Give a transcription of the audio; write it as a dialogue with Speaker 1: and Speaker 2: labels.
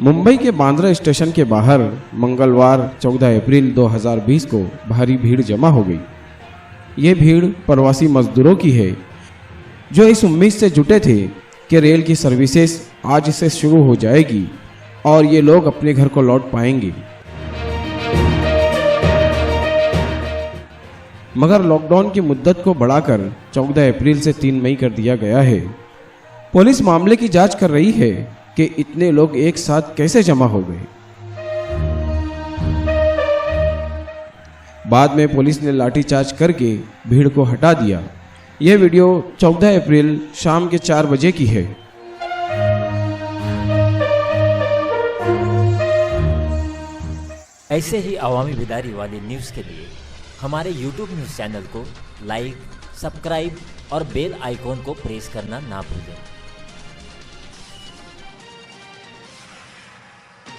Speaker 1: मुंबई के बांद्रा स्टेशन के बाहर मंगलवार 14 अप्रैल 2020 को भारी भीड़ जमा हो गई। ये भीड़ प्रवासी मजदूरों की है जो इस उम्मीद से जुटे थे कि रेल की सर्विसेज आज से शुरू हो जाएगी और ये लोग अपने घर को लौट पाएंगे। मगर लॉकडाउन की मुद्दत को बढ़ाकर 14 अप्रैल से 3 मई कर दिया गया है। पुलिस मामले की जांच कर रही है कि इतने लोग एक साथ कैसे जमा हो गए। बाद में पुलिस ने लाठीचार्ज करके भीड़ को हटा दिया। यह वीडियो 14 अप्रैल शाम के 4 बजे की है।
Speaker 2: ऐसे ही अवामी बेदारी वाली न्यूज़ के लिए हमारे YouTube न्यूज़ चैनल को लाइक, सब्सक्राइब और बेल आइकॉन को प्रेस करना ना भूलें।